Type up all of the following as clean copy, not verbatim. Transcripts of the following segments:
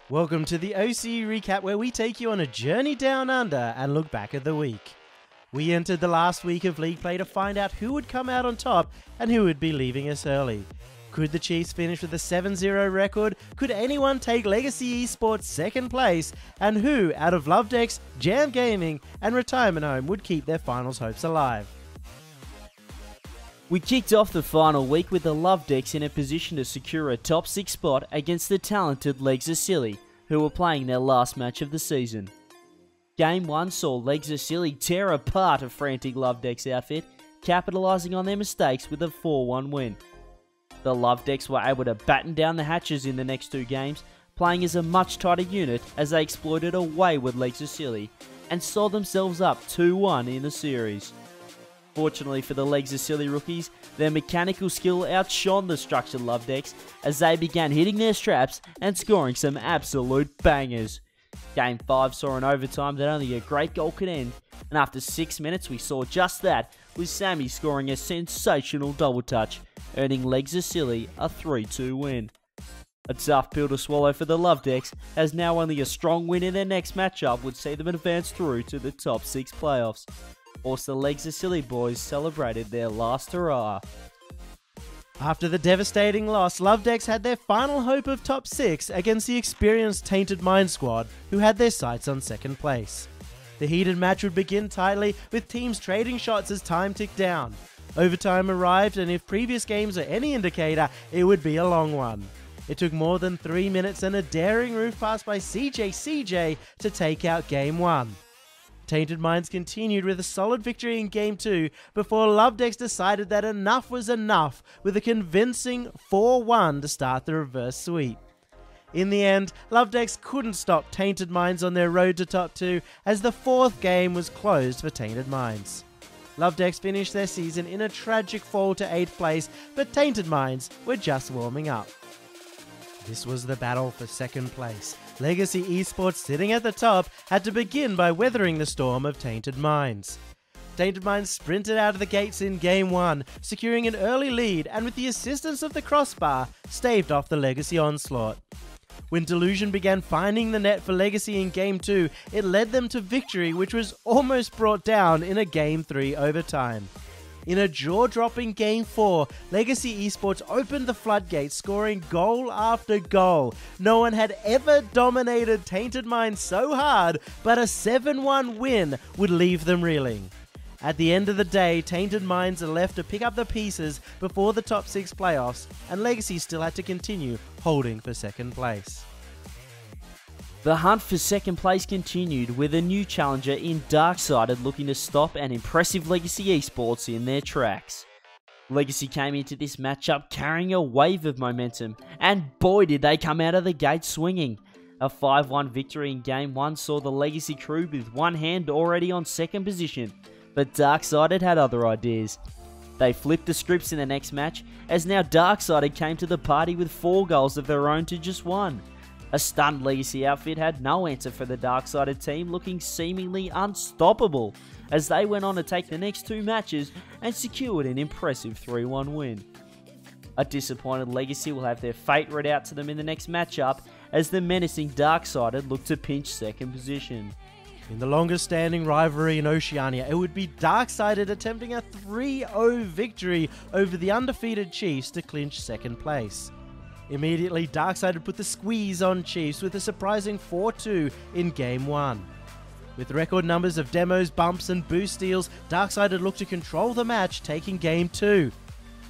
Welcome to the OCE Recap, where we take you on a journey down under and look back at the week. We entered the last week of league play to find out who would come out on top and who would be leaving us early. Could the Chiefs finish with a 7-0 record? Could anyone take Legacy Esports second place? And who, out of Lovedex, Jam Gaming and Retirement Home, would keep their finals hopes alive? We kicked off the final week with the Lovedex in a position to secure a top 6 spot against the talented Legs of Silly, who were playing their last match of the season. Game 1 saw Legs of Silly tear apart a frantic Lovedex outfit, capitalising on their mistakes with a 4-1 win. The Lovedex were able to batten down the hatches in the next 2 games, playing as a much tighter unit as they exploited a wayward Legs of Silly and saw themselves up 2-1 in the series. Fortunately for the Legs of Silly rookies, their mechanical skill outshone the structured Lovedex as they began hitting their straps and scoring some absolute bangers. Game 5 saw an overtime that only a great goal could end, and after 6 minutes we saw just that, with Sammy scoring a sensational double touch, earning Legs of Silly a 3-2 win. A tough pill to swallow for the Lovedex, as now only a strong win in their next matchup would see them advance through to the top 6 playoffs. Also, the Legs of Silly boys celebrated their last hurrah. After the devastating loss, Lovedex had their final hope of top 6 against the experienced Tainted Mind squad, who had their sights on second place. The heated match would begin tightly, with teams trading shots as time ticked down. Overtime arrived, and if previous games are any indicator, it would be a long one. It took more than 3 minutes and a daring roof pass by CJCJ to take out Game 1. Tainted Minds continued with a solid victory in Game 2 before Lovedex decided that enough was enough with a convincing 4-1 to start the reverse sweep. In the end, Lovedex couldn't stop Tainted Minds on their road to top 2 as the 4th game was closed for Tainted Minds. Lovedex finished their season in a tragic fall to 8th place, but Tainted Minds were just warming up. This was the battle for second place. Legacy Esports, sitting at the top, had to begin by weathering the storm of Tainted Minds. Tainted Minds sprinted out of the gates in Game 1, securing an early lead and with the assistance of the crossbar, staved off the Legacy onslaught. When Delusion began finding the net for Legacy in Game 2, it led them to victory, which was almost brought down in a Game 3 overtime. In a jaw-dropping Game 4, Legacy Esports opened the floodgates, scoring goal after goal. No one had ever dominated Tainted Minds so hard, but a 7-1 win would leave them reeling. At the end of the day, Tainted Minds are left to pick up the pieces before the top 6 playoffs, and Legacy still had to continue holding for second place. The hunt for second place continued, with a new challenger in Darksided looking to stop an impressive Legacy Esports in their tracks. Legacy came into this matchup carrying a wave of momentum, and boy did they come out of the gate swinging. A 5-1 victory in Game 1 saw the Legacy crew with one hand already on second position, but Darksided had other ideas. They flipped the scripts in the next match, as now Darksided came to the party with 4 goals of their own to just 1. A stunned Legacy outfit had no answer for the Darksided team, looking seemingly unstoppable as they went on to take the next 2 matches and secured an impressive 3-1 win. A disappointed Legacy will have their fate read out to them in the next matchup as the menacing Darksided look to pinch second position. In the longest standing rivalry in Oceania, it would be Darksided attempting a 3-0 victory over the undefeated Chiefs to clinch second place. Immediately, Darksided put the squeeze on Chiefs with a surprising 4-2 in Game 1. With record numbers of demos, bumps and boost steals, Darksided looked to control the match, taking Game 2.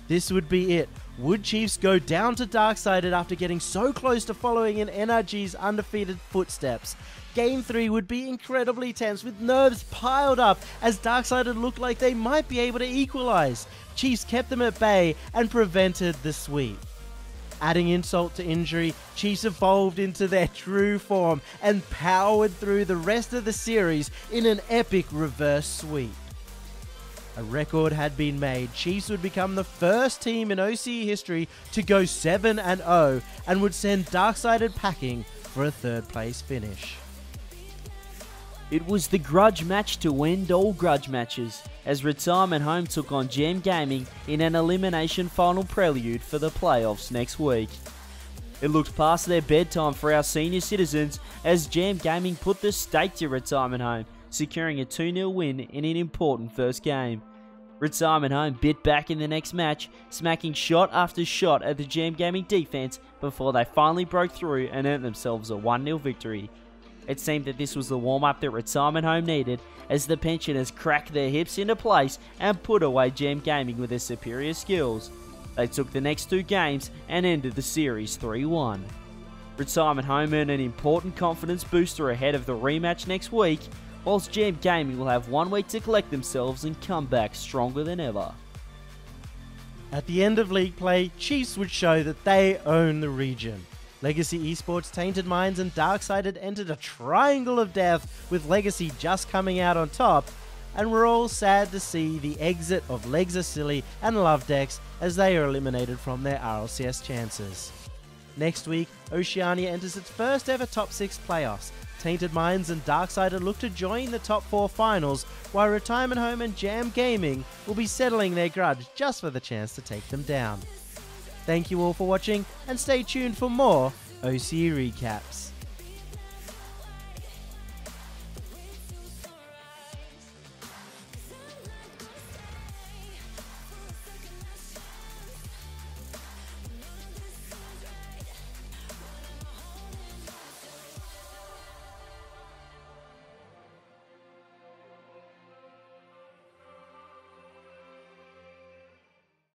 This would be it. Would Chiefs go down to Darksided after getting so close to following in NRG's undefeated footsteps? Game 3 would be incredibly tense, with nerves piled up as Darksided looked like they might be able to equalize. Chiefs kept them at bay and prevented the sweep. Adding insult to injury, Chiefs evolved into their true form and powered through the rest of the series in an epic reverse sweep. A record had been made. Chiefs would become the first team in OCE history to go 7-0 and would send Darksided packing for a 3rd place finish. It was the grudge match to end all grudge matches, as Retirement Home took on Jam Gaming in an elimination final prelude for the playoffs next week. It looked past their bedtime for our senior citizens as Jam Gaming put the stake to Retirement Home, securing a 2-0 win in an important first game. Retirement Home bit back in the next match, smacking shot after shot at the Jam Gaming defense before they finally broke through and earned themselves a 1-0 victory. It seemed that this was the warm-up that Retirement Home needed, as the pensioners cracked their hips into place and put away Jam Gaming with their superior skills. They took the next 2 games and ended the series 3-1. Retirement Home earned an important confidence booster ahead of the rematch next week, whilst Jam Gaming will have 1 week to collect themselves and come back stronger than ever. At the end of league play, Chiefs would show that they own the region. Legacy Esports, Tainted Minds and Darksided entered a triangle of death, with Legacy just coming out on top, and we're all sad to see the exit of Legs Are Silly and Lovedex as they are eliminated from their RLCS chances. Next week, Oceania enters its first ever top 6 playoffs. Tainted Minds and Darksided look to join the top 4 finals, while Retirement Home and Jam Gaming will be settling their grudge just for the chance to take them down. Thank you all for watching, and stay tuned for more OCE Recaps.